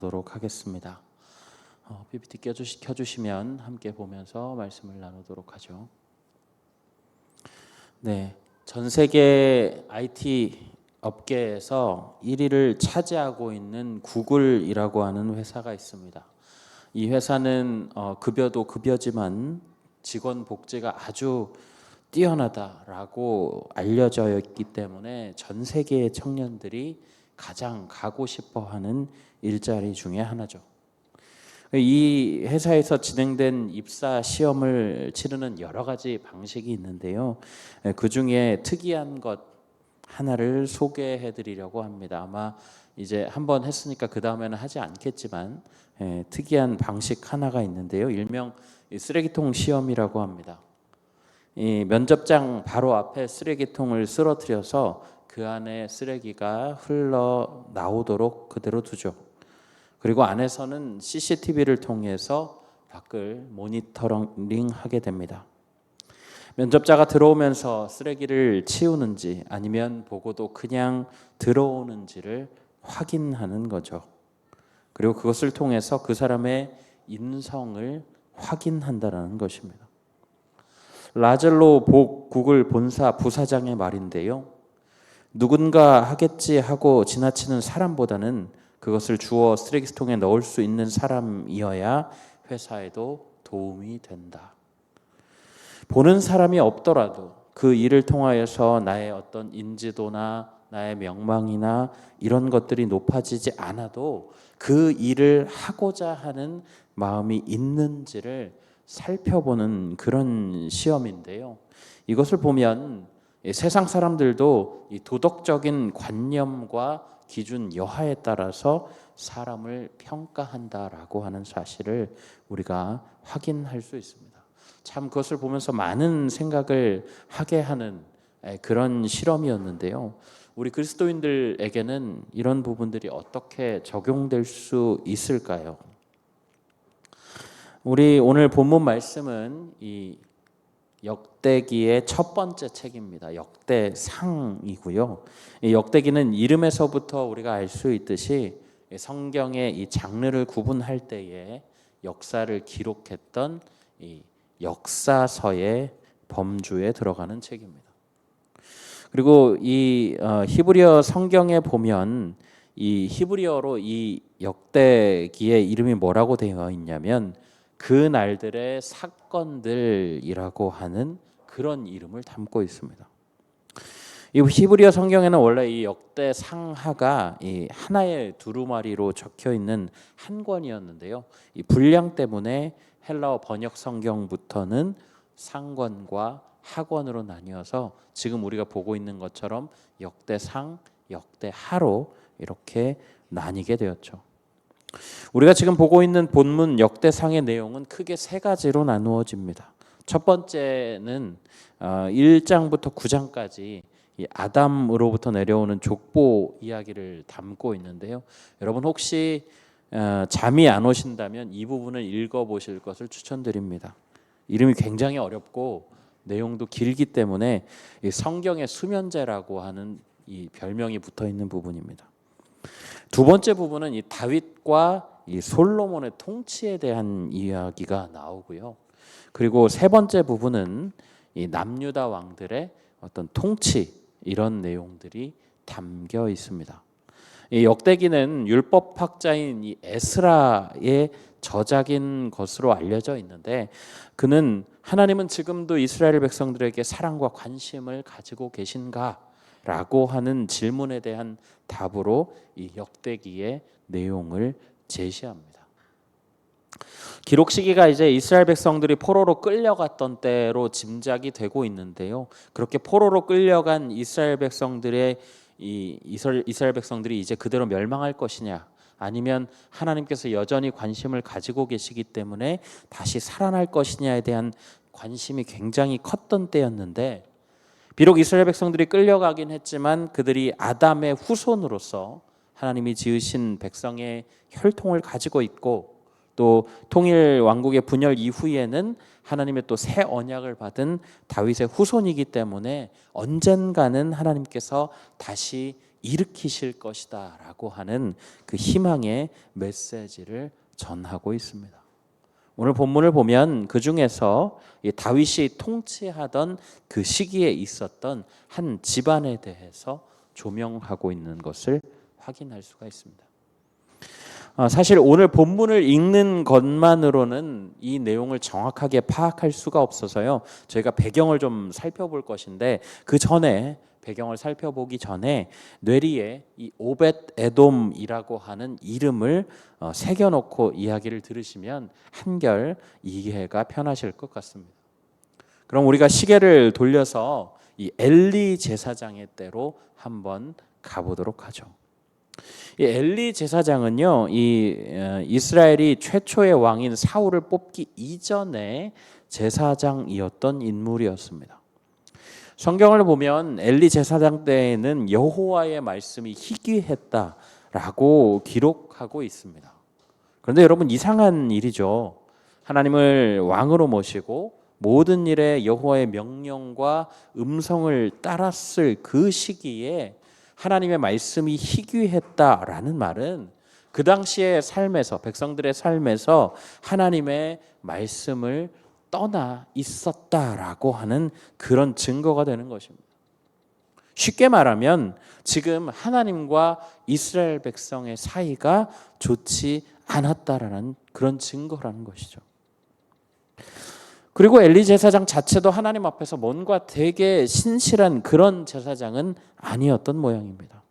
도록 하겠습니다. PPT 켜주시면 함께 보면서 말씀을 나누도록 하죠. 네, 전 세계 IT 업계에서 1위를 차지하고 있는 구글이라고 하는 회사가 있습니다. 이 회사는 급여도 급여지만 직원 복지가 아주 뛰어나다라고 알려져 있기 때문에 전 세계의 청년들이 가장 가고 싶어하는 일자리 중에 하나죠. 이 회사에서 진행된 입사 시험을 치르는 여러 가지 방식이 있는데요. 그 중에 특이한 것 하나를 소개해 드리려고 합니다. 아마 이제 한번 했으니까 그 다음에는 하지 않겠지만 특이한 방식 하나가 있는데요. 일명 쓰레기통 시험이라고 합니다. 이 면접장 바로 앞에 쓰레기통을 쓰러뜨려서 그 안에 쓰레기가 흘러 나오도록 그대로 두죠. 그리고 안에서는 CCTV를 통해서 밖을 모니터링하게 됩니다. 면접자가 들어오면서 쓰레기를 치우는지 아니면 보고도 그냥 들어오는지를 확인하는 거죠. 그리고 그것을 통해서 그 사람의 인성을 확인한다는 것입니다. 라젤로 구글 본사 부사장의 말인데요. 누군가 하겠지 하고 지나치는 사람보다는 그것을 주워 쓰레기통에 넣을 수 있는 사람이어야 회사에도 도움이 된다. 보는 사람이 없더라도 그 일을 통하여서 나의 어떤 인지도나 나의 명망이나 이런 것들이 높아지지 않아도 그 일을 하고자 하는 마음이 있는지를 살펴보는 그런 시험인데요. 이것을 보면 세상 사람들도 이 도덕적인 관념과 기준 여하에 따라서 사람을 평가한다라고 하는 사실을 우리가 확인할 수 있습니다. 참 그것을 보면서 많은 생각을 하게 하는 그런 실험이었는데요. 우리 그리스도인들에게는 이런 부분들이 어떻게 적용될 수 있을까요? 우리 오늘 본문 말씀은 이 역대기의 첫 번째 책입니다. 역대상이고요. 이 역대기는 이름에서부터 우리가 알 수 있듯이 성경의 이 장르를 구분할 때에 역사를 기록했던 이 역사서의 범주에 들어가는 책입니다. 그리고 이 히브리어 성경에 보면 이 히브리어로 이 역대기의 이름이 뭐라고 되어 있냐면 그 날들의 사건들이라고 하는 그런 이름을 담고 있습니다. 이 히브리어 성경에는 원래 이 역대상하가 이 하나의 두루마리로 적혀 있는 한 권이었는데요. 이 분량 때문에 헬라어 번역 성경부터는 상권과 하권으로 나뉘어서 지금 우리가 보고 있는 것처럼 역대상, 역대하로 이렇게 나뉘게 되었죠. 우리가 지금 보고 있는 본문 역대상의 내용은 크게 세 가지로 나누어집니다. 첫 번째는 1장부터 9장까지 이 아담으로부터 내려오는 족보 이야기를 담고 있는데요. 여러분 혹시 잠이 안 오신다면 이 부분을 읽어보실 것을 추천드립니다. 이름이 굉장히 어렵고 내용도 길기 때문에 성경의 수면제라고 하는 이 별명이 붙어 있는 부분입니다. 두 번째 부분은 이 다윗과 이 솔로몬의 통치에 대한 이야기가 나오고요. 그리고 세 번째 부분은 이 남유다 왕들의 어떤 통치 이런 내용들이 담겨 있습니다. 이 역대기는 율법학자인 이 에스라의 저작인 것으로 알려져 있는데 그는 하나님은 지금도 이스라엘 백성들에게 사랑과 관심을 가지고 계신가라고 하는 질문에 대한 답으로 이 역대기의 내용을 제시합니다. 기록 시기가 이제 이스라엘 백성들이 포로로 끌려갔던 때로 짐작이 되고 있는데요. 그렇게 포로로 끌려간 이스라엘 백성들의 이스라엘 백성들이 이제 그대로 멸망할 것이냐 아니면 하나님께서 여전히 관심을 가지고 계시기 때문에 다시 살아날 것이냐에 대한 관심이 굉장히 컸던 때였는데 비록 이스라엘 백성들이 끌려가긴 했지만 그들이 아담의 후손으로서 하나님이 지으신 백성의 혈통을 가지고 있고 또 통일 왕국의 분열 이후에는 하나님의 또 새 언약을 받은 다윗의 후손이기 때문에 언젠가는 하나님께서 다시 일으키실 것이다라고 하는 그 희망의 메시지를 전하고 있습니다. 오늘 본문을 보면 그 중에서 다윗이 통치하던 그 시기에 있었던 한 집안에 대해서 조명하고 있는 것을 확인할 수가 있습니다. 사실 오늘 본문을 읽는 것만으로는 이 내용을 정확하게 파악할 수가 없어서요. 저희가 배경을 좀 살펴볼 것인데 그 전에 배경을 살펴보기 전에 뇌리에 이 오벳 에돔이라고 하는 이름을 새겨놓고 이야기를 들으시면 한결 이해가 편하실 것 같습니다. 그럼 우리가 시계를 돌려서 이 엘리 제사장의 때로 한번 가보도록 하죠. 이 엘리 제사장은요, 이 이스라엘이 최초의 왕인 사울을 뽑기 이전에 제사장이었던 인물이었습니다. 성경을 보면 엘리 제사장 때에는 여호와의 말씀이 희귀했다라고 기록하고 있습니다. 그런데 여러분 이상한 일이죠. 하나님을 왕으로 모시고 모든 일에 여호와의 명령과 음성을 따랐을 그 시기에 하나님의 말씀이 희귀했다라는 말은 그 당시의 삶에서 백성들의 삶에서 하나님의 말씀을 떠나 있었다라고 하는 그런 증거가 되는 것입니다. 쉽게 말하면 지금 하나님과 이스라엘 백성의 사이가 좋지 않았다라는 그런 증거라는 것이죠. 그리고 엘리 제사장 자체도 하나님 앞에서 뭔가 되게 신실한 그런 제사장은 아니었던 모양입니다.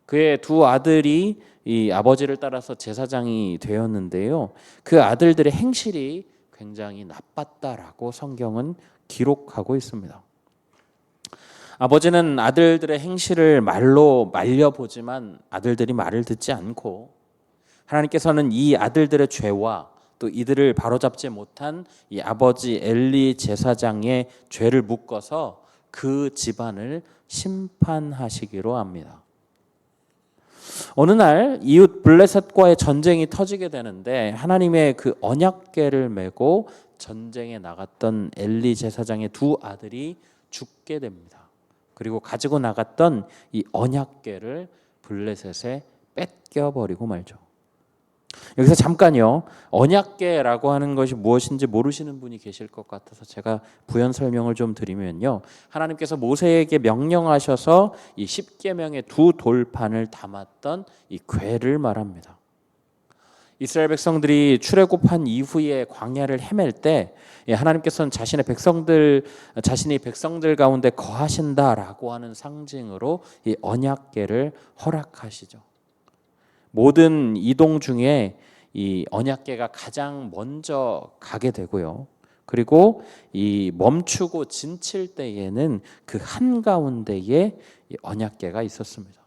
그의 두 아들이 이 아버지를 따라서 제사장이 되었는데요. 그 아들들의 행실이 굉장히 나빴다라고 성경은 기록하고 있습니다. 아버지는 아들들의 행실을 말로 말려보지만 아들들이 말을 듣지 않고 하나님께서는 이 아들들의 죄와 또 이들을 바로잡지 못한 이 아버지 엘리 제사장의 죄를 묶어서 그 집안을 심판하시기로 합니다. 어느 날 이웃 블레셋과의 전쟁이 터지게 되는데 하나님의 그 언약궤를 메고 전쟁에 나갔던 엘리 제사장의 두 아들이 죽게 됩니다. 그리고 가지고 나갔던 이 언약궤를 블레셋에 뺏겨버리고 말죠. 여기서 잠깐요. 언약궤라고 하는 것이 무엇인지 모르시는 분이 계실 것 같아서 제가 부연 설명을 좀 드리면요. 하나님께서 모세에게 명령하셔서 이 십계명의 두 돌판을 담았던 이 궤를 말합니다. 이스라엘 백성들이 출애굽한 이후에 광야를 헤맬 때 하나님께서는 자신이 백성들 가운데 거하신다라고 하는 상징으로 이 언약궤를 허락하시죠. 모든 이동 중에 이 언약궤가 가장 먼저 가게 되고요. 그리고 이 멈추고 진칠 때에는 그 한가운데에 이 언약궤가 있었습니다.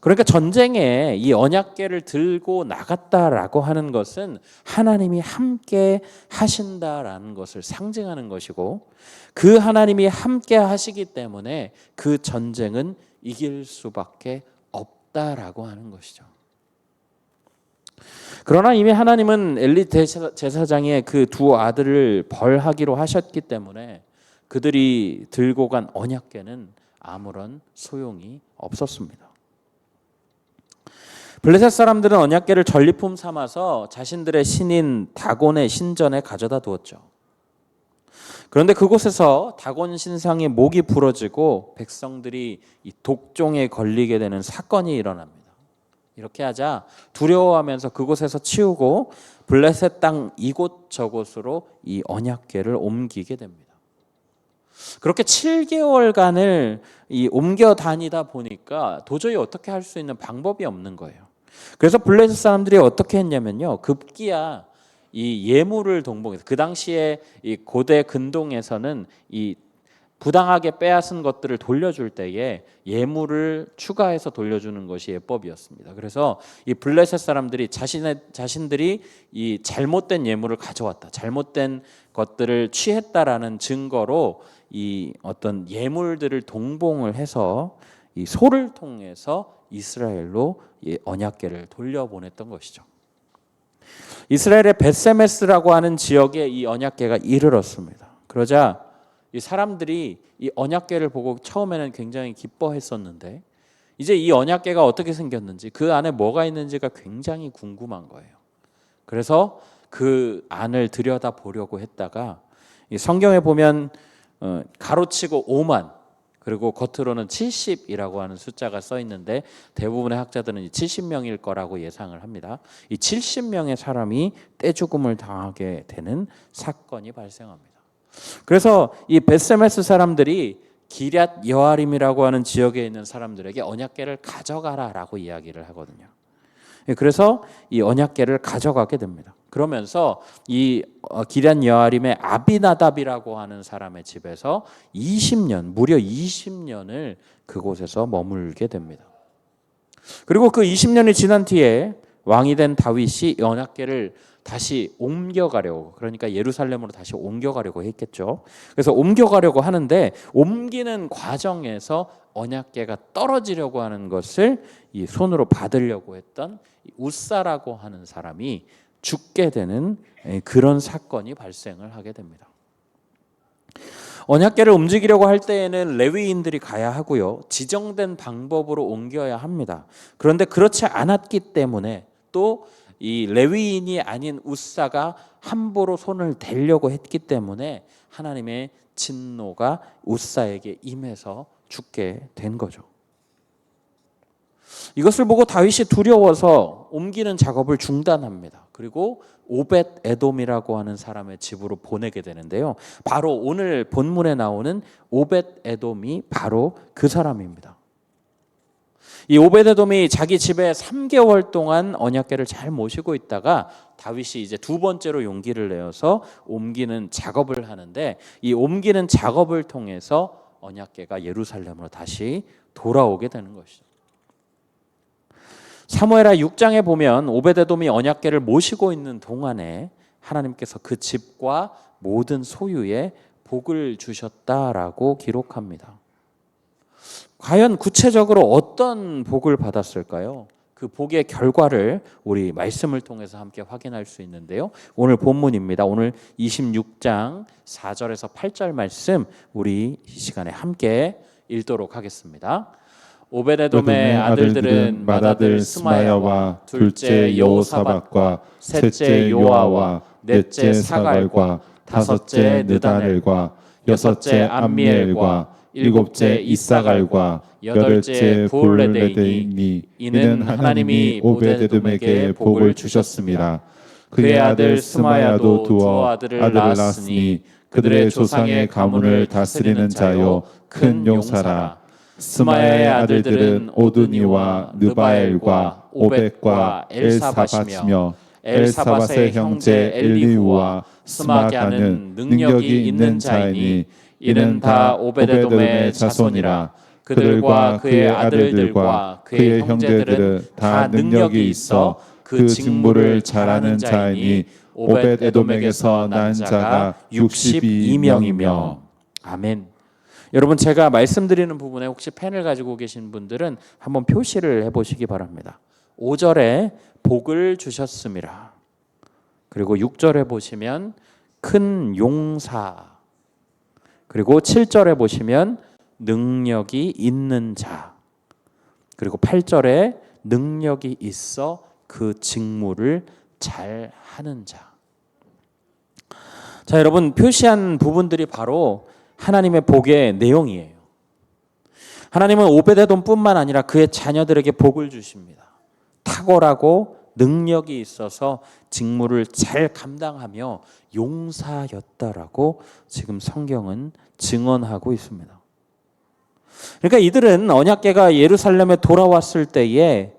그러니까 전쟁에 이 언약궤를 들고 나갔다라고 하는 것은 하나님이 함께 하신다라는 것을 상징하는 것이고 그 하나님이 함께 하시기 때문에 그 전쟁은 이길 수밖에 없다라고 하는 것이죠. 그러나 이미 하나님은 엘리 제사장의 그 두 아들을 벌하기로 하셨기 때문에 그들이 들고 간 언약궤는 아무런 소용이 없었습니다. 블레셋 사람들은 언약궤를 전리품 삼아서 자신들의 신인 다곤의 신전에 가져다 두었죠. 그런데 그곳에서 다곤 신상의 목이 부러지고 백성들이 이 독종에 걸리게 되는 사건이 일어납니다. 이렇게 하자 두려워하면서 그곳에서 치우고 블레셋 땅 이곳저곳으로 이 언약궤를 옮기게 됩니다. 그렇게 7개월간을 옮겨 다니다 보니까 도저히 어떻게 할 수 있는 방법이 없는 거예요. 그래서 블레셋 사람들이 어떻게 했냐면요. 급기야 이 예물을 동봉해서 그 당시에 이 고대 근동에서는 이 부당하게 빼앗은 것들을 돌려줄 때에 예물을 추가해서 돌려주는 것이 예법이었습니다. 그래서 이 블레셋 사람들이 자신들이 이 잘못된 예물을 가져왔다, 잘못된 것들을 취했다라는 증거로 이 어떤 예물들을 동봉을 해서 이 소를 통해서 이스라엘로 이 언약궤를 돌려보냈던 것이죠. 이스라엘의 벳세메스라고 하는 지역에 이 언약궤가 이르렀습니다. 그러자 이 사람들이 이 언약궤를 보고 처음에는 굉장히 기뻐했었는데 이제 이 언약궤가 어떻게 생겼는지 그 안에 뭐가 있는지가 굉장히 궁금한 거예요. 그래서 그 안을 들여다 보려고 했다가 이 성경에 보면 가로치고 5만 그리고 겉으로는 70이라고 하는 숫자가 써 있는데 대부분의 학자들은 70명일 거라고 예상을 합니다. 이 70명의 사람이 떼죽음을 당하게 되는 사건이 발생합니다. 그래서 이 벳세메스 사람들이 기럇 여아림이라고 하는 지역에 있는 사람들에게 언약궤를 가져가라라고 이야기를 하거든요. 그래서 이 언약궤를 가져가게 됩니다. 그러면서 이 기럇 여아림의 아비나답이라고 하는 사람의 집에서 20년, 무려 20년을 그곳에서 머물게 됩니다. 그리고 그 20년이 지난 뒤에 왕이 된 다윗이 언약궤를 다시 옮겨가려고, 그러니까 예루살렘으로 다시 옮겨가려고 했겠죠. 그래서 옮겨가려고 하는데 옮기는 과정에서 언약궤가 떨어지려고 하는 것을 이 손으로 받으려고 했던 우사라고 하는 사람이 죽게 되는 그런 사건이 발생을 하게 됩니다. 언약궤를 움직이려고 할 때에는 레위인들이 가야 하고요. 지정된 방법으로 옮겨야 합니다. 그런데 그렇지 않았기 때문에 또 이 레위인이 아닌 우사가 함부로 손을 대려고 했기 때문에 하나님의 진노가 우사에게 임해서 죽게 된 거죠. 이것을 보고 다윗이 두려워서 옮기는 작업을 중단합니다. 그리고 오벳 에돔이라고 하는 사람의 집으로 보내게 되는데요. 바로 오늘 본문에 나오는 오벳 에돔이 바로 그 사람입니다. 이 오벳 에돔이 자기 집에 3개월 동안 언약궤를 잘 모시고 있다가 다윗이 이제 두 번째로 용기를 내어서 옮기는 작업을 하는데 이 옮기는 작업을 통해서 언약궤가 예루살렘으로 다시 돌아오게 되는 것이죠. 사무엘하 6장에 보면 오벳에돔이 언약궤를 모시고 있는 동안에 하나님께서 그 집과 모든 소유에 복을 주셨다라고 기록합니다. 과연 구체적으로 어떤 복을 받았을까요? 그 복의 결과를 우리 말씀을 통해서 함께 확인할 수 있는데요. 오늘 본문입니다. 오늘 26장 4절에서 8절 말씀 우리 이 시간에 함께 읽도록 하겠습니다. 오벳에돔의 아들들은 맏아들 스마야와 둘째 여호사밧과 셋째 요아와 넷째 사갈과 다섯째 느다넬과 여섯째 암미엘과 일곱째 이사갈과 여덟째 부올레데이니 이는 하나님이 오벳에돔에게 복을 주셨습니다. 그의 아들 스마야도 두어 아들을 낳았으니 그들의 조상의 가문을 다스리는 자요 큰 용사라. 스마야의 아들들은 오드니와 느바엘과 오벳과 엘사밧이며 엘사밧의 형제 엘리후와 스마갸는 능력이 있는 자이니 이는 다 오벳에돔의 자손이라. 그들과 그의 아들들과 그의 형제들은 다 능력이 있어 그 직무를 잘하는 자이니 오벳에돔에게서 난 자가 62명이며. 아멘. 여러분, 제가 말씀드리는 부분에 혹시 펜을 가지고 계신 분들은 한번 표시를 해보시기 바랍니다. 5절에 복을 주셨음이라. 그리고 6절에 보시면 큰 용사. 그리고 7절에 보시면 능력이 있는 자. 그리고 8절에 능력이 있어 그 직무를 잘 하는 자. 자, 여러분, 표시한 부분들이 바로 하나님의 복의 내용이에요. 하나님은 오벳에돔뿐만 아니라 그의 자녀들에게 복을 주십니다. 탁월하고 능력이 있어서 직무를 잘 감당하며 용사였다라고 지금 성경은 증언하고 있습니다. 그러니까 이들은 언약궤가 예루살렘에 돌아왔을 때에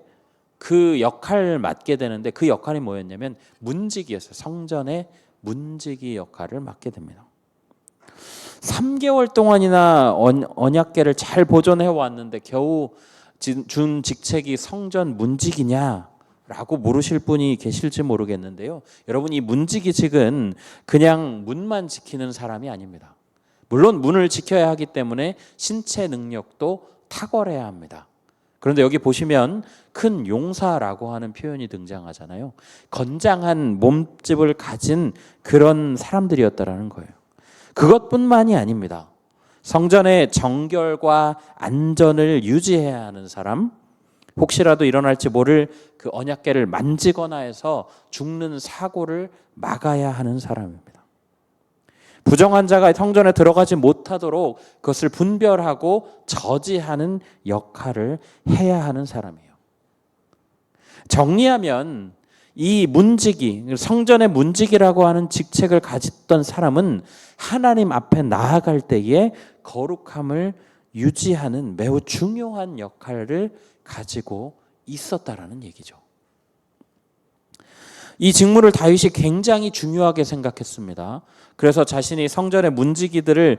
그 역할을 맡게 되는데 그 역할이 뭐였냐면 문지기였어요. 성전의 문지기 역할을 맡게 됩니다. 3개월 동안이나 언약궤를 잘 보존해 왔는데 겨우 준 직책이 성전 문지기냐라고 물으실 분이 계실지 모르겠는데요. 여러분, 이 문지기직은 그냥 문만 지키는 사람이 아닙니다. 물론 문을 지켜야 하기 때문에 신체 능력도 탁월해야 합니다. 그런데 여기 보시면 큰 용사라고 하는 표현이 등장하잖아요. 건장한 몸집을 가진 그런 사람들이었다라는 거예요. 그것뿐만이 아닙니다. 성전의 정결과 안전을 유지해야 하는 사람, 혹시라도 일어날지 모를 그 언약궤를 만지거나 해서 죽는 사고를 막아야 하는 사람입니다. 부정한 자가 성전에 들어가지 못하도록 그것을 분별하고 저지하는 역할을 해야 하는 사람이에요. 정리하면 이 문지기, 성전의 문지기라고 하는 직책을 가졌던 사람은 하나님 앞에 나아갈 때에 거룩함을 유지하는 매우 중요한 역할을 가지고 있었다라는 얘기죠. 이 직무를 다윗이 굉장히 중요하게 생각했습니다. 그래서 자신이 성전의 문지기들을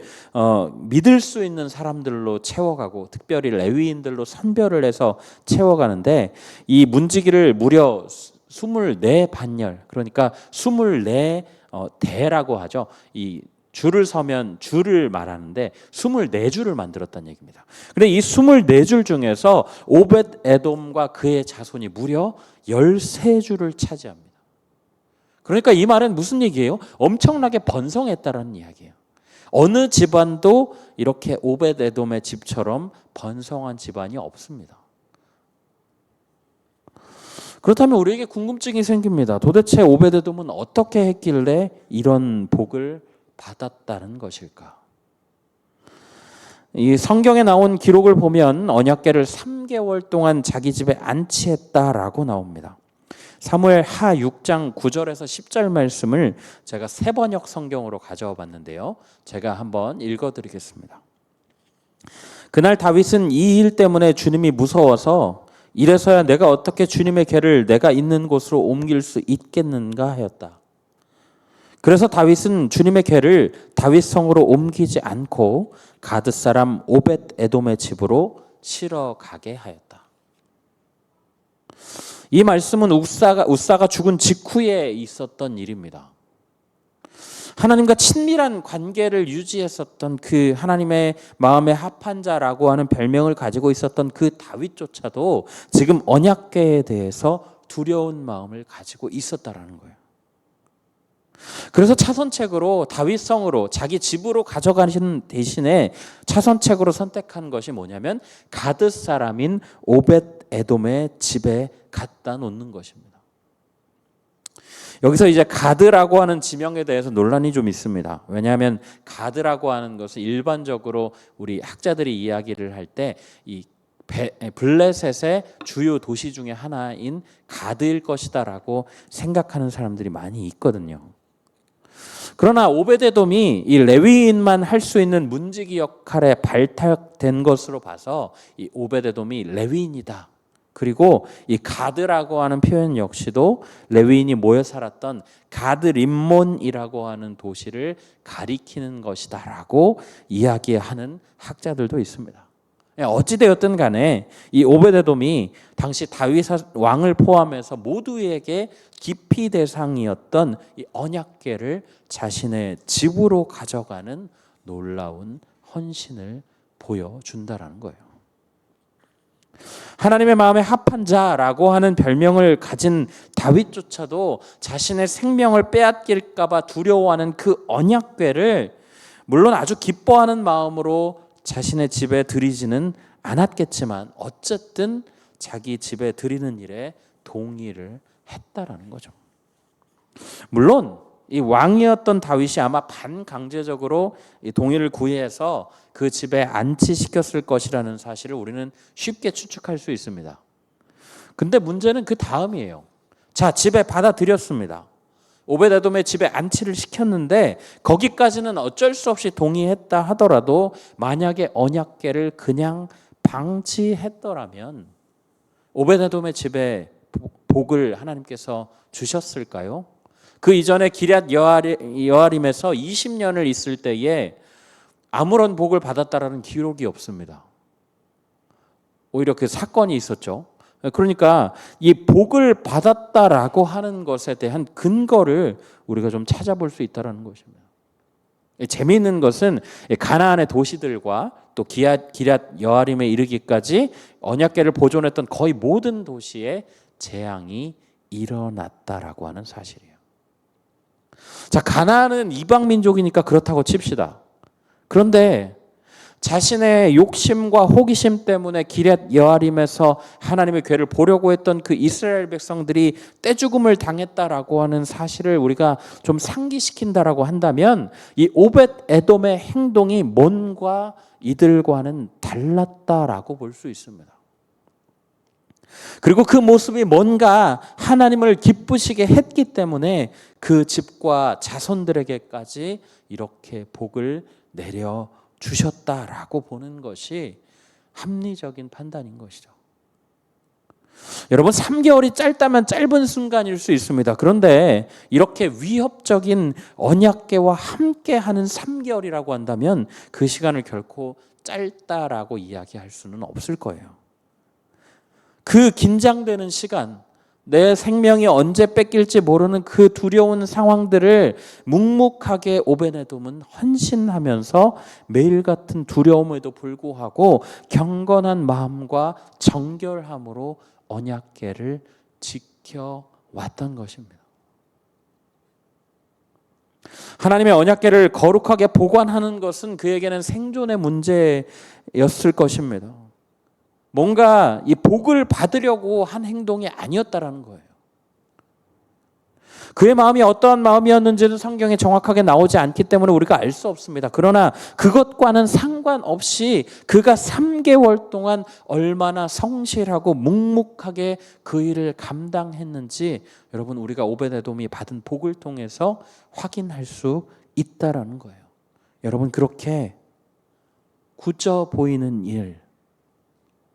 믿을 수 있는 사람들로 채워가고 특별히 레위인들로 선별을 해서 채워가는데 이 문지기를 무려 24반열, 그러니까 24대라고 하죠. 이 줄을 서면 줄을 말하는데 24줄을 만들었다는 얘기입니다. 그런데 이 24줄 중에서 오벳 에돔과 그의 자손이 무려 13줄을 차지합니다. 그러니까 이 말은 무슨 얘기예요? 엄청나게 번성했다라는 이야기예요. 어느 집안도 이렇게 오벳 에돔의 집처럼 번성한 집안이 없습니다. 그렇다면 우리에게 궁금증이 생깁니다. 도대체 오벳 에돔은 어떻게 했길래 이런 복을 받았다는 것일까? 이 성경에 나온 기록을 보면 언약궤를 3개월 동안 자기 집에 안치했다라고 나옵니다. 사무엘 하 6장 9절에서 10절 말씀을 제가 새번역 성경으로 가져와 봤는데요. 제가 한번 읽어드리겠습니다. 그날 다윗은 이 일 때문에 주님이 무서워서 이래서야 내가 어떻게 주님의 궤를 내가 있는 곳으로 옮길 수 있겠는가 하였다. 그래서 다윗은 주님의 궤를 다윗 성으로 옮기지 않고 가드 사람 오벳 에돔의 집으로 치러 가게 하였다. 이 말씀은 우사가 죽은 직후에 있었던 일입니다. 하나님과 친밀한 관계를 유지했었던 그 하나님의 마음에 합한 자라고 하는 별명을 가지고 있었던 그 다윗조차도 지금 언약궤에 대해서 두려운 마음을 가지고 있었다라는 거예요. 그래서 차선책으로 다윗성으로 자기 집으로 가져가시는 대신에 차선책으로 선택한 것이 뭐냐면 가드 사람인 오벳 에돔의 집에 갖다 놓는 것입니다. 여기서 이제 가드라고 하는 지명에 대해서 논란이 좀 있습니다. 왜냐하면 가드라고 하는 것은 일반적으로 우리 학자들이 이야기를 할 때 이 블레셋의 주요 도시 중에 하나인 가드일 것이다라고 생각하는 사람들이 많이 있거든요. 그러나 오벳에돔이 이 레위인만 할 수 있는 문지기 역할에 발탁된 것으로 봐서 이 오벳에돔이 레위인이다. 그리고 이 가드라고 하는 표현 역시도 레위인이 모여 살았던 가드 림몬이라고 하는 도시를 가리키는 것이다라고 이야기하는 학자들도 있습니다. 어찌되었든 간에 이 오벳에돔이 당시 다윗 왕을 포함해서 모두에게 기피 대상이었던 이 언약궤를 자신의 집으로 가져가는 놀라운 헌신을 보여준다라는 거예요. 하나님의 마음에 합한 자라고 하는 별명을 가진 다윗조차도 자신의 생명을 빼앗길까 봐 두려워하는 그 언약궤를 물론 아주 기뻐하는 마음으로 자신의 집에 들이지는 않았겠지만 어쨌든 자기 집에 들이는 일에 동의를 했다라는 거죠. 물론 이 왕이었던 다윗이 아마 반강제적으로 이 동의를 구해서 그 집에 안치시켰을 것이라는 사실을 우리는 쉽게 추측할 수 있습니다. 근데 문제는 그 다음이에요. 자, 집에 받아들였습니다. 오벳에돔의 집에 안치를 시켰는데 거기까지는 어쩔 수 없이 동의했다 하더라도 만약에 언약궤를 그냥 방치했더라면 오벳에돔의 집에 복을 하나님께서 주셨을까요? 그 이전에 기럇 여아림에서 20년을 있을 때에 아무런 복을 받았다라는 기록이 없습니다. 오히려 그 사건이 있었죠. 그러니까 이 복을 받았다라고 하는 것에 대한 근거를 우리가 좀 찾아볼 수 있다는 것입니다. 재미있는 것은 가나안의 도시들과 또 기럇 여아림에 이르기까지 언약궤를 보존했던 거의 모든 도시에 재앙이 일어났다라고 하는 사실이에요. 자, 가나안은 이방 민족이니까 그렇다고 칩시다. 그런데 자신의 욕심과 호기심 때문에 기럇 여아림에서 하나님의 괴를 보려고 했던 그 이스라엘 백성들이 떼죽음을 당했다라고 하는 사실을 우리가 좀 상기시킨다라고 한다면 이 오벳 에돔의 행동이 뭔가 이들과는 달랐다라고 볼 수 있습니다. 그리고 그 모습이 뭔가 하나님을 기쁘시게 했기 때문에 그 집과 자손들에게까지 이렇게 복을 내려 주셨다라고 보는 것이 합리적인 판단인 것이죠. 여러분, 3개월이 짧다면 짧은 순간일 수 있습니다. 그런데 이렇게 위협적인 언약궤와 함께하는 3개월이라고 한다면 그 시간을 결코 짧다라고 이야기할 수는 없을 거예요. 그 긴장되는 시간, 내 생명이 언제 뺏길지 모르는 그 두려운 상황들을 묵묵하게 오베네돔은 헌신하면서 매일 같은 두려움에도 불구하고 경건한 마음과 정결함으로 언약궤를 지켜왔던 것입니다. 하나님의 언약궤를 거룩하게 보관하는 것은 그에게는 생존의 문제였을 것입니다. 뭔가 이 복을 받으려고 한 행동이 아니었다라는 거예요. 그의 마음이 어떠한 마음이었는지는 성경에 정확하게 나오지 않기 때문에 우리가 알 수 없습니다. 그러나 그것과는 상관없이 그가 3개월 동안 얼마나 성실하고 묵묵하게 그 일을 감당했는지 여러분, 우리가 오베데돔이 받은 복을 통해서 확인할 수 있다라는 거예요. 여러분, 그렇게 굳어 보이는 일,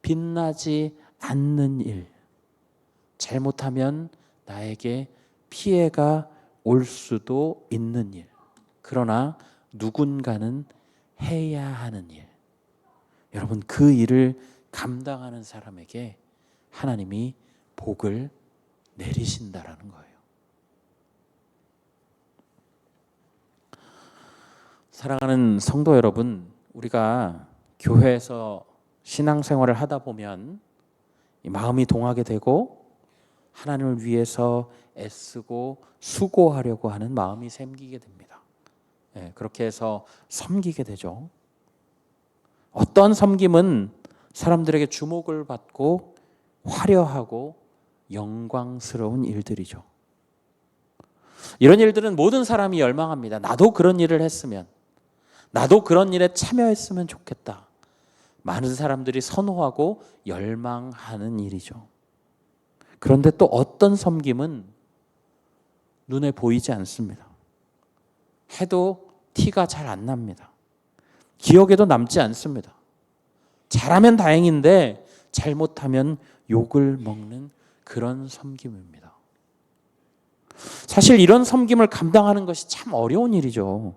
빛나지 않는 일, 잘못하면 나에게 피해가 올 수도 있는 일, 그러나 누군가는 해야 하는 일, 여러분, 그 일을 감당하는 사람에게 하나님이 복을 내리신다라는 거예요. 사랑하는 성도 여러분, 우리가 교회에서 신앙생활을 하다 보면 마음이 동하게 되고 하나님을 위해서 애쓰고 수고하려고 하는 마음이 생기게 됩니다. 그렇게 해서 섬기게 되죠. 어떤 섬김은 사람들에게 주목을 받고 화려하고 영광스러운 일들이죠. 이런 일들은 모든 사람이 열망합니다. 나도 그런 일을 했으면, 나도 그런 일에 참여했으면 좋겠다. 많은 사람들이 선호하고 열망하는 일이죠. 그런데 또 어떤 섬김은 눈에 보이지 않습니다. 해도 티가 잘 안 납니다. 기억에도 남지 않습니다. 잘하면 다행인데 잘못하면 욕을 먹는 그런 섬김입니다. 사실 이런 섬김을 감당하는 것이 참 어려운 일이죠.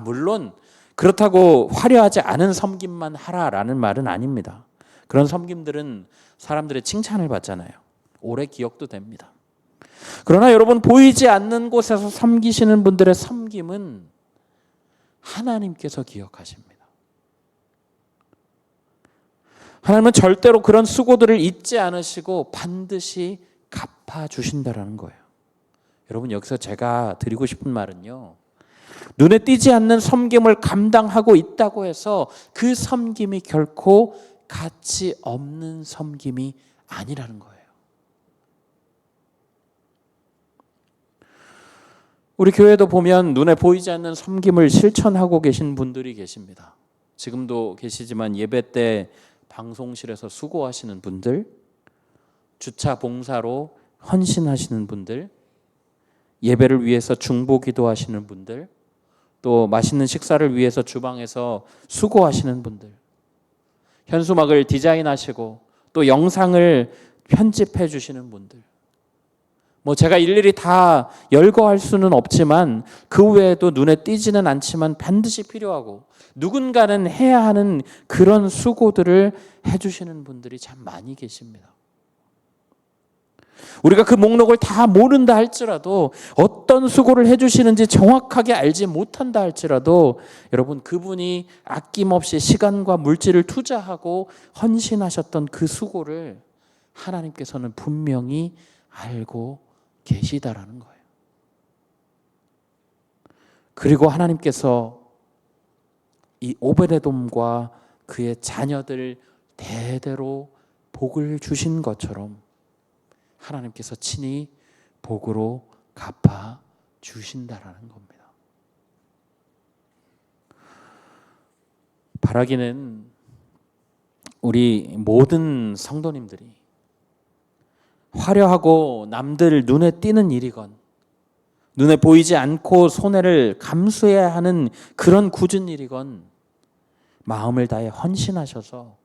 물론 그렇다고 화려하지 않은 섬김만 하라라는 말은 아닙니다. 그런 섬김들은 사람들의 칭찬을 받잖아요. 오래 기억도 됩니다. 그러나 여러분, 보이지 않는 곳에서 섬기시는 분들의 섬김은 하나님께서 기억하십니다. 하나님은 절대로 그런 수고들을 잊지 않으시고 반드시 갚아주신다는 거예요. 여러분, 여기서 제가 드리고 싶은 말은요, 눈에 띄지 않는 섬김을 감당하고 있다고 해서 그 섬김이 결코 가치 없는 섬김이 아니라는 거예요. 우리 교회도 보면 눈에 보이지 않는 섬김을 실천하고 계신 분들이 계십니다. 지금도 계시지만 예배 때 방송실에서 수고하시는 분들, 주차 봉사로 헌신하시는 분들, 예배를 위해서 중보기도 하시는 분들, 또 맛있는 식사를 위해서 주방에서 수고하시는 분들, 현수막을 디자인하시고 또 영상을 편집해 주시는 분들, 제가 일일이 다 열거할 수는 없지만 그 외에도 눈에 띄지는 않지만 반드시 필요하고 누군가는 해야 하는 그런 수고들을 해주시는 분들이 참 많이 계십니다. 우리가 그 목록을 다 모른다 할지라도, 어떤 수고를 해주시는지 정확하게 알지 못한다 할지라도, 여러분, 그분이 아낌없이 시간과 물질을 투자하고 헌신하셨던 그 수고를 하나님께서는 분명히 알고 계시다라는 거예요. 그리고 하나님께서 이 오베데돔과 그의 자녀들 대대로 복을 주신 것처럼 하나님께서 친히 복으로 갚아 주신다라는 겁니다. 바라기는 우리 모든 성도님들이 화려하고 남들 눈에 띄는 일이건 눈에 보이지 않고 손해를 감수해야 하는 그런 굳은 일이건 마음을 다해 헌신하셔서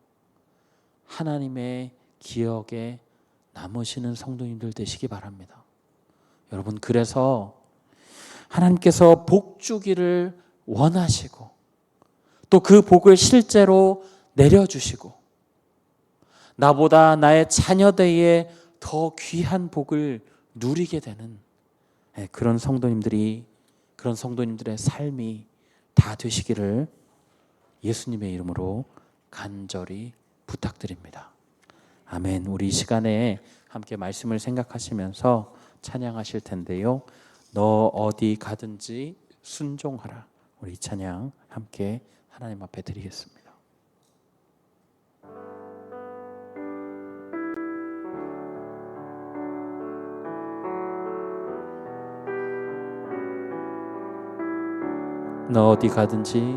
하나님의 기억에 남으시는 성도님들 되시기 바랍니다. 여러분, 그래서 하나님께서 복 주기를 원하시고 또 그 복을 실제로 내려주시고 나보다 나의 자녀들에 더 귀한 복을 누리게 되는 그런 성도님들의 삶이 다 되시기를 예수님의 이름으로 간절히 부탁드립니다. 아멘. 우리 이 시간에 함께 말씀을 생각하시면서 찬양하실 텐데요. 너 어디 가든지 순종하라. 우리 찬양 함께 하나님 앞에 드리겠습니다. 너 어디 가든지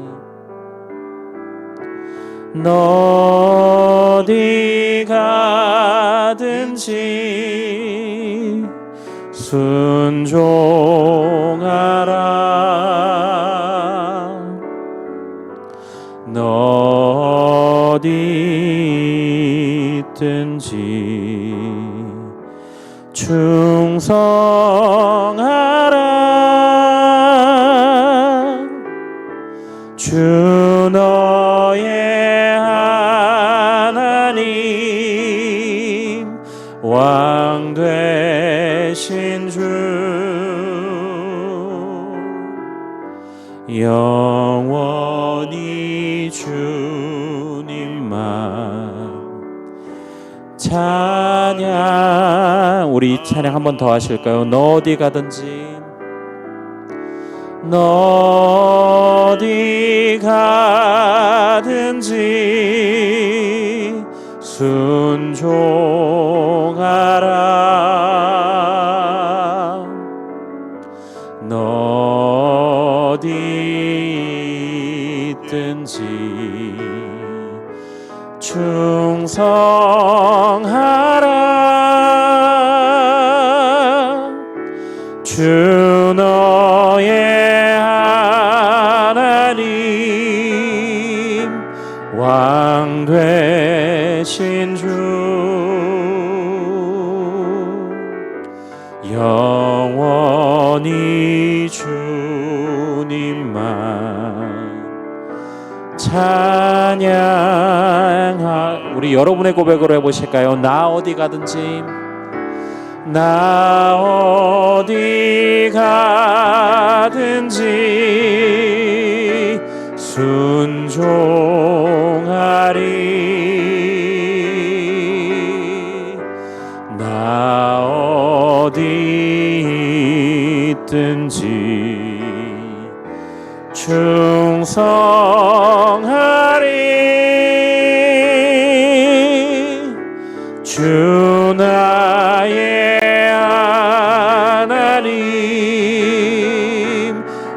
너 어디 가든지 순종하라. 너 어디 있든지 충성하라. 주 너의 하나님 왕 되신 주 영원히 주님만 찬양. 우리 찬양 한 번 더 하실까요? 너 어디 가든지 너 어디 가든지 순종하라. 너 어디 있든지 충성하라. 주 너의 하나님 왕 되신 주 영원히 주님만 찬양하. 우리 여러분의 고백으로 해보실까요? 나 어디 가든지 나 어디 가든지 순종하리. 나 어디 있든지 충성하리. 주 나의 하나님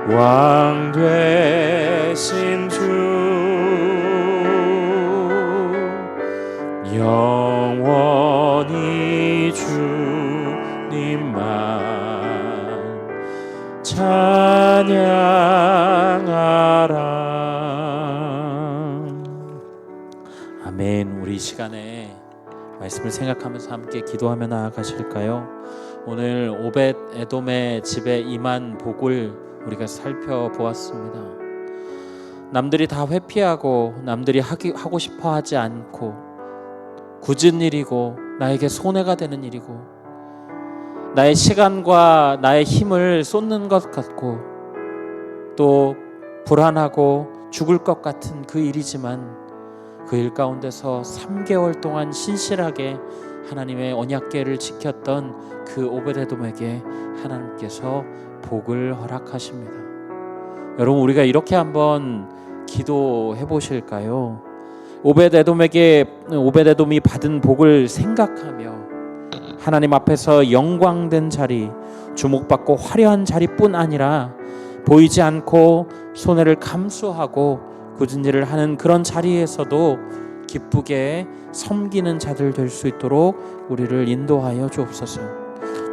왕 되신 주 영원히 주님만 찬양하라. 아멘. 우리 이 시간에 말씀을 생각하면서 함께 기도하며 나아가실까요? 오늘 오벳 에돔의 집에 임한 복을 우리가 살펴보았습니다. 남들이 다 회피하고 남들이 하고 싶어 하지 않고 굳은 일이고 나에게 손해가 되는 일이고 나의 시간과 나의 힘을 쏟는 것 같고 또 불안하고 죽을 것 같은 그 일이지만 그 일 가운데서 3개월 동안 신실하게 하나님의 언약궤를 지켰던 그 오벳에돔에게 하나님께서 복을 허락하십니다. 여러분 우리가 이렇게 한번 기도해 보실까요? 오베데돔이 받은 복을 생각하며 하나님 앞에서 영광된 자리, 주목받고 화려한 자리뿐 아니라 보이지 않고 손해를 감수하고 굳은 일을 하는 그런 자리에서도 기쁘게 섬기는 자들 될 수 있도록 우리를 인도하여 주옵소서.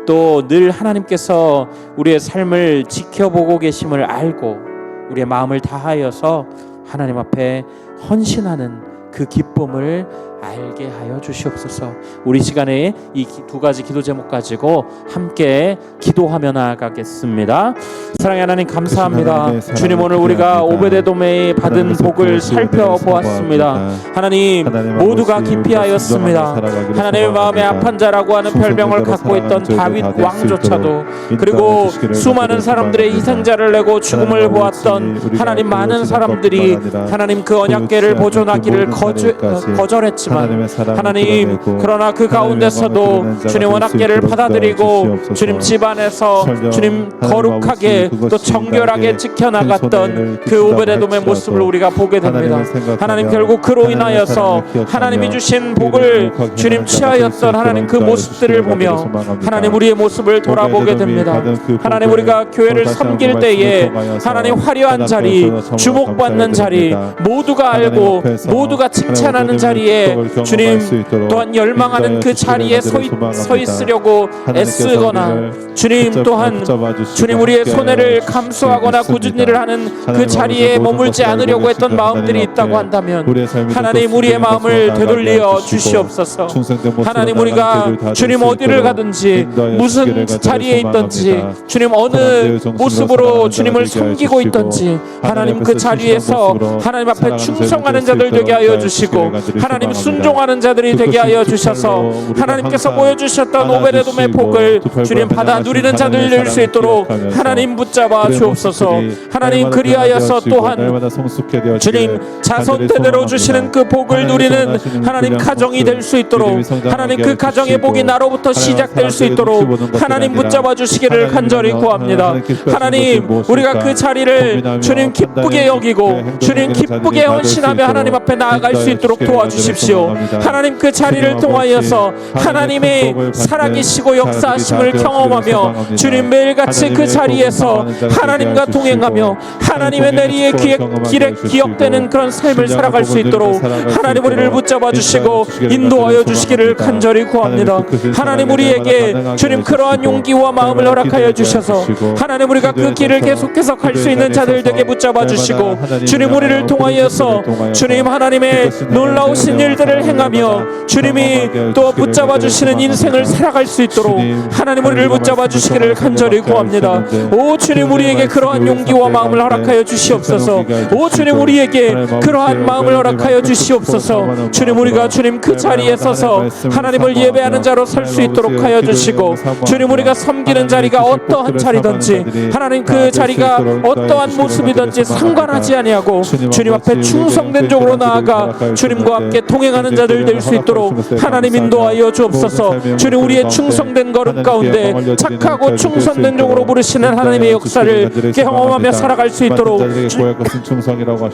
또 늘 하나님께서 우리의 삶을 지켜보고 계심을 알고 우리의 마음을 다하여서 하나님 앞에 헌신하는 그 기쁨을 알게 하여 주시옵소서. 우리 시간에 이 두 가지 기도 제목 가지고 함께 기도하며 나아가겠습니다. 사랑의 하나님 감사합니다. 주님, 오늘 우리가 오베데돔에 받은 복을 살펴보았습니다. 하나님 모두가 기피하였습니다. 하나님의 마음에 악한 자라고 하는 별명을 갖고 있던 다윗 왕조차도, 그리고 수많은 사람들의 희생자를 내고 죽음을 보았던 하나님 많은 사람들이 하나님 그 언약궤를 보존하기를 거절했지만 하나님, 그러나 그 가운데서도 주님 언약궤를 받아들이고 주님 집안에서 주님 거룩하게 또 정결하게 지켜나갔던 그 오베데돔의 모습을 우리가 보게 됩니다. 하나님, 결국 그로 인하여서 하나님이 주신 복을 주님 취하였던 하나님 그 모습들을 보며 하나님 우리의 모습을 돌아보게 됩니다. 하나님, 우리가 교회를 섬길 때에 하나님 화려한 자리, 주목받는 자리, 모두가 알고 모두가 칭찬하는 자리에 주님 또한 열망하는 그 자리에 서 있으려고 애쓰거나 주님 또한 주님 우리의 손해를 감수하거나 굳은 일을 하는 그 자리에 머물지 않으려고 했던 마음들이 있다고 한다면 하나님 우리의 마음을 되돌려 주시옵소서. 하나님, 우리가 주님 어디를 가든지 무슨 자리에 있든지 주님 어느 모습으로 주님을 섬기고 있든지 하나님 그 자리에서 하나님 앞에 충성하는 자들 되게 하여 주시고 하나님 순종하는 자들이 되게 하여 주셔서 하나님께서 보여주셨던 오베데돔의 복을 주님 받아 누리는 자들 될 수 있도록 하나님 붙잡아 주옵소서. 하나님, 그리하여서 또한 주님 자손 대대로 주시는 그 복을 누리는 하나님 가정이 될 수 있도록 하나님 그 가정의 복이 나로부터 시작될 수 있도록 하나님 붙잡아 주시기를 간절히 구합니다. 하나님, 우리가 그 자리를 주님 기쁘게 여기고 주님 기쁘게 헌신하며 하나님 앞에 나아갈 수 있도록 도와주십시오. 하나님, 그 자리를 통하여서 하나님의 살아계시고 역사하심을 경험하며 주님 매일같이 그 자리에서 하나님과 동행하며 하나님의 내리의 길에 기억되는 그런 삶을 살아갈 수 있도록 하나님 우리를 붙잡아 주시고 인도하여 주시기를 간절히 구합니다. 하나님, 우리에게 주님 그러한 용기와 마음을 허락하여 주셔서 하나님 우리가 그 길을 계속해서 갈 수 있는 자들 되게 붙잡아 주시고 주님 우리를 통하여서 주님 하나님의 놀라우신 일들을 행하며 주님이 또 붙잡아 주시는 인생을 살아갈 수 있도록 하나님 우리를 붙잡아 주시기를 간절히 구합니다. 오 주님, 우리에게 그러한 용기와 마음을 허락하여 주시옵소서. 오 주님, 우리에게 그러한 마음을 허락하여 주시옵소서. 주님, 우리가 주님 그 자리에 서서 하나님을 예배하는 자로 설 수 있도록 하여 주시고 주님, 우리가 섬기는 자리가 어떠한 자리든지 하나님 그 자리가 어떠한 모습이든지 상관하지 아니하고 주님 앞에 충성된 쪽으로 나아가 주님과 함께 동행하는 자들 될 수 있도록 하나님 인도하여 주옵소서. 주님, 우리의 충성된 걸음 가운데 착하고 충성된 쪽으로 부르시는 하나님의 역사를 경험하며 살아갈 수 있도록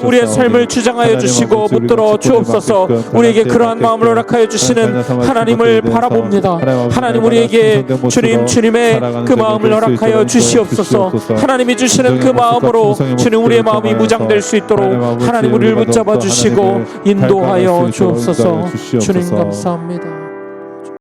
우리의 삶을 주장하여 주시고 붙들어 주옵소서. 우리에게 그러한 마음을 허락하여 주시는 하나님을 바라봅니다. 하나님, 우리에게 주님의 그 마음을 허락하여 주시옵소서. 하나님이 주시는 그 마음으로 주님 우리의 마음이 무장될 수 있도록 하나님 우리를 붙잡아 주시고 인도하여 주옵소서. 주님 감사합니다.